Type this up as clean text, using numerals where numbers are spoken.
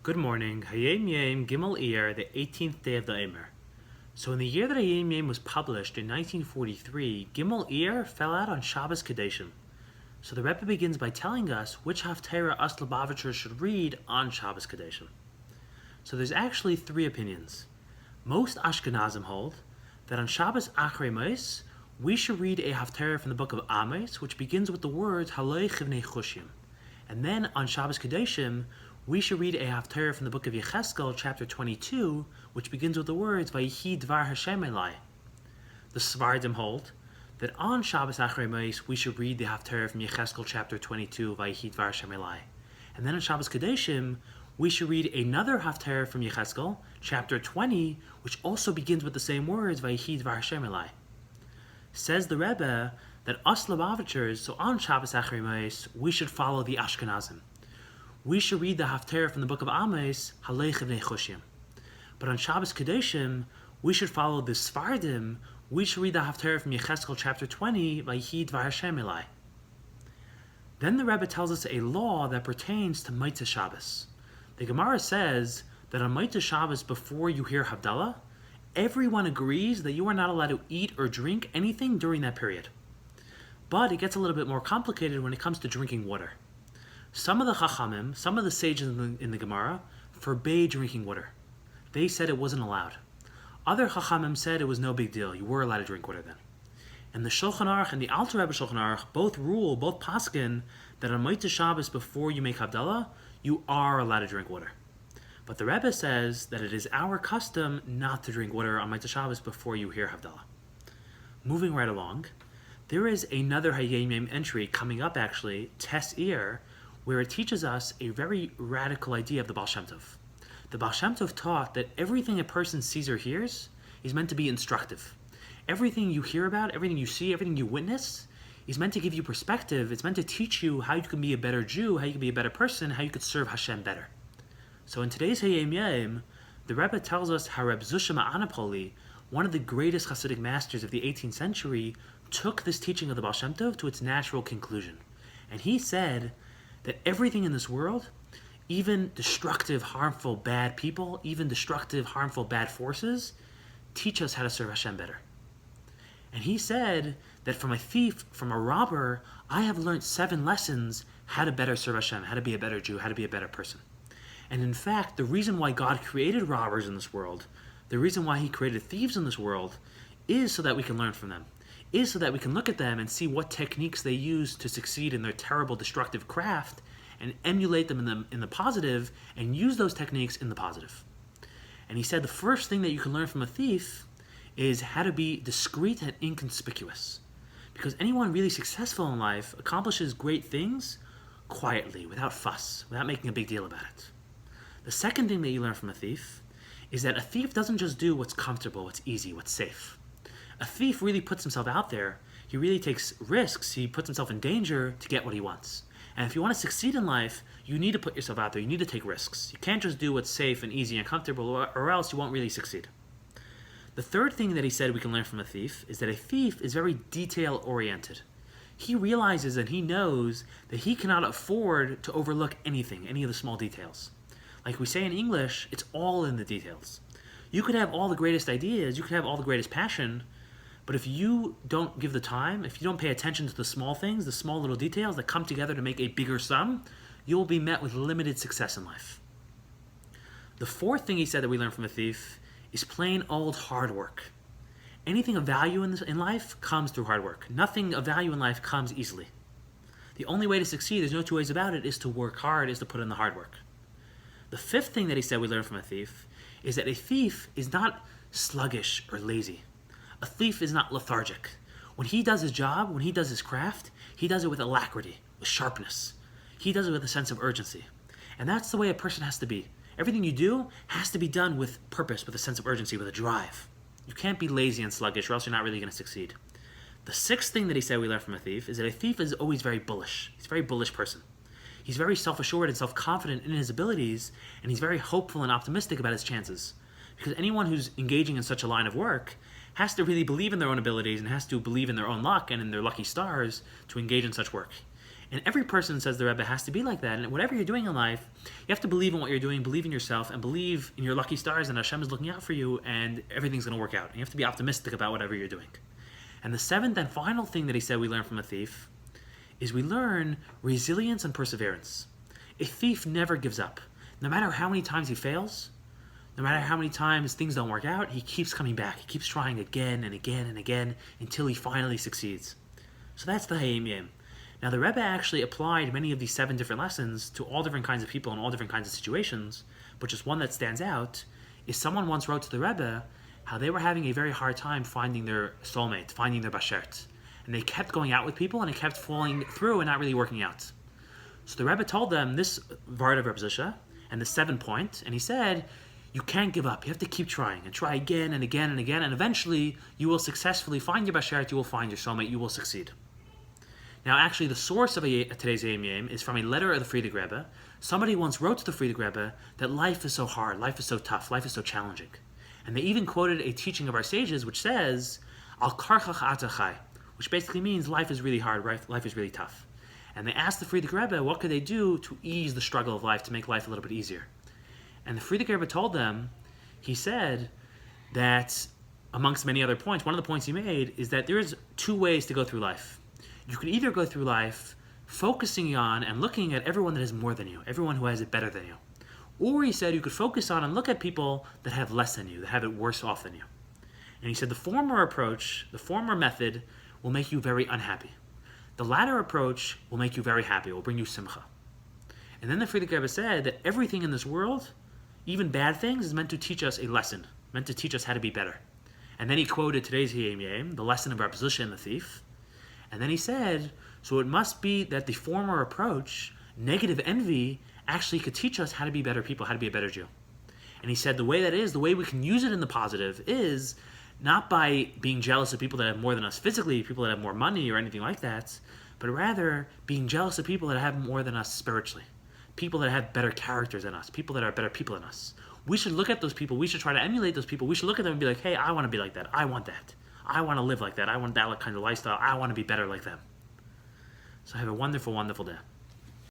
Good morning. Hayom Yom, Gimmel Iyar, the 18th day of the Omer. So in the year that Hayom Yom was published in 1943, Gimmel Iyar fell out on Shabbos Kedoshim. So the Rebbe begins by telling us which Haftorah us Lubavitchers should read on Shabbos Kedoshim. So there's actually three opinions. Most Ashkenazim hold that on Shabbos Achrei Mos, we should read a Haftorah from the book of Amos, which begins with the words Haloi Chivnei Chushim. And then on Shabbos Kedoshim, we should read a Haftorah from the book of Yecheskel, chapter 22, which begins with the words Vayihi Dvar Hashem Elai. The Svardim hold that on Shabbos Achrei Mos we should read the Haftorah from Yecheskel, chapter 22, Vayihi Dvar Hashem Elai. And then on Shabbos Kedoshim, we should read another Haftorah from Yecheskel, chapter 20, which also begins with the same words Vayihi Dvar Hashem Elai. Says the Rebbe that us Lubavitchers, so on Shabbos Achrei Mos, we should follow the Ashkenazim. We should read the Haftorah from the book of Amos, Halei Chivnei Chushim. But on Shabbos Kedoshim, we should follow the Svardim. We should read the Haftorah from Yecheskel chapter 20, Vayihi Dvar Hashem Elai. Then the Rebbe tells us a law that pertains to Motzei Shabbos. The Gemara says that on Motzei Shabbos, before you hear Havdalah, everyone agrees that you are not allowed to eat or drink anything during that period. But it gets a little bit more complicated when it comes to drinking water. Some of the Chachamim, some of the sages in the Gemara, forbade drinking water. They said it wasn't allowed. Other Chachamim said it was no big deal. You were allowed to drink water then. And the Shulchan Aruch and the Alter Rebbe Shulchan Aruch both paskin, that on Motzei Shabbos before you make Havdalah, you are allowed to drink water. But the Rebbe says that it is our custom not to drink water on Motzei Shabbos before you hear Havdalah. Moving right along, there is another Hayom Yom entry coming up actually, Tes Iyar, where it teaches us a very radical idea of the Baal Shem Tov. The Baal Shem Tov taught that everything a person sees or hears is meant to be instructive. Everything you hear about, everything you see, everything you witness is meant to give you perspective. It's meant to teach you how you can be a better Jew, how you can be a better person, how you could serve Hashem better. So in today's Hayom Yom, the Rebbe tells us how Reb Zushe Ma'anapoli, one of the greatest Hasidic masters of the 18th century, took this teaching of the Baal Shem Tov to its natural conclusion. And he said that everything in this world, even destructive, harmful, bad people, even destructive, harmful, bad forces, teach us how to serve Hashem better. And he said that from a thief, from a robber, I have learned 7 lessons how to better serve Hashem, how to be a better Jew, how to be a better person. And in fact, the reason why God created robbers in this world, the reason why He created thieves in this world, is so that we can learn from them. Is so that we can look at them and see what techniques they use to succeed in their terrible, destructive craft and emulate them in the positive and use those techniques in the positive. And he said the first thing that you can learn from a thief is how to be discreet and inconspicuous. Because anyone really successful in life accomplishes great things quietly, without fuss, without making a big deal about it. The second thing that you learn from a thief is that a thief doesn't just do what's comfortable, what's easy, what's safe. A thief really puts himself out there. He really takes risks. He puts himself in danger to get what he wants. And if you want to succeed in life, you need to put yourself out there. You need to take risks. You can't just do what's safe and easy and comfortable, or else you won't really succeed. The third thing that he said we can learn from a thief is that a thief is very detail-oriented. He realizes and he knows that he cannot afford to overlook anything, any of the small details. Like we say in English, it's all in the details. You could have all the greatest ideas, you could have all the greatest passion, but if you don't give the time, if you don't pay attention to the small things, the small little details that come together to make a bigger sum, you will be met with limited success in life. The fourth thing he said that we learn from a thief is plain old hard work. Anything of value in life comes through hard work. Nothing of value in life comes easily. The only way to succeed, there's no two ways about it, is to work hard, is to put in the hard work. The fifth thing that he said we learn from a thief is that a thief is not sluggish or lazy. A thief is not lethargic. When he does his job, when he does his craft, he does it with alacrity, with sharpness. He does it with a sense of urgency. And that's the way a person has to be. Everything you do has to be done with purpose, with a sense of urgency, with a drive. You can't be lazy and sluggish, or else you're not really going to succeed. The sixth thing that he said we learn from a thief is that a thief is always very bullish. He's a very bullish person. He's very self-assured and self-confident in his abilities, and he's very hopeful and optimistic about his chances. Because anyone who's engaging in such a line of work has to really believe in their own abilities and has to believe in their own luck and in their lucky stars to engage in such work. And every person, says the Rebbe, has to be like that. And whatever you're doing in life, you have to believe in what you're doing, believe in yourself, and believe in your lucky stars, and Hashem is looking out for you, and everything's going to work out. And you have to be optimistic about whatever you're doing. And the seventh and final thing that he said we learn from a thief is we learn resilience and perseverance. A thief never gives up. No matter how many times he fails, no matter how many times things don't work out, he keeps coming back. He keeps trying again and again and again until he finally succeeds. So that's the Hayom Yom. Now the Rebbe actually applied many of these 7 different lessons to all different kinds of people in all different kinds of situations, but just one that stands out is someone once wrote to the Rebbe how they were having a very hard time finding their soulmate, finding their bashert. And they kept going out with people and it kept falling through and not really working out. So the Rebbe told them this word of Reb Zushe and the 7-point, and he said, you can't give up. You have to keep trying and try again and again and again, and eventually you will successfully find your bashert, you will find your soulmate, you will succeed. Now, actually, the source of today's Hayom Yom is from a letter of the Friediker Rebbe. Somebody once wrote to the Friediker Rebbe that life is so hard, life is so tough, life is so challenging. And they even quoted a teaching of our sages which says, Al karchach atachai, which basically means life is really hard, life is really tough. And they asked the Friediker Rebbe what could they do to ease the struggle of life, to make life a little bit easier. And the Friediker Rebbe told them, he said that amongst many other points, one of the points he made is that there is 2 ways to go through life. You could either go through life focusing on and looking at everyone that has more than you, everyone who has it better than you. Or he said you could focus on and look at people that have less than you, that have it worse off than you. And he said the former approach, the former method, will make you very unhappy. The latter approach will make you very happy, will bring you simcha. And then the Friediker Rebbe said that everything in this world, even bad things, is meant to teach us a lesson, meant to teach us how to be better. And then he quoted today's Hayom Yom, the lesson of Reb Zushe and the thief. And then he said, so it must be that the former approach, negative envy, actually could teach us how to be better people, how to be a better Jew. And he said the way that is, the way we can use it in the positive is not by being jealous of people that have more than us physically, people that have more money or anything like that, but rather being jealous of people that have more than us spiritually, people that have better characters than us, people that are better people than us. We should look at those people, we should try to emulate those people, we should look at them and be like, hey, I want to be like that, I want that. I want to live like that. I want that kind of lifestyle. I want to be better like them. So have a wonderful, wonderful day.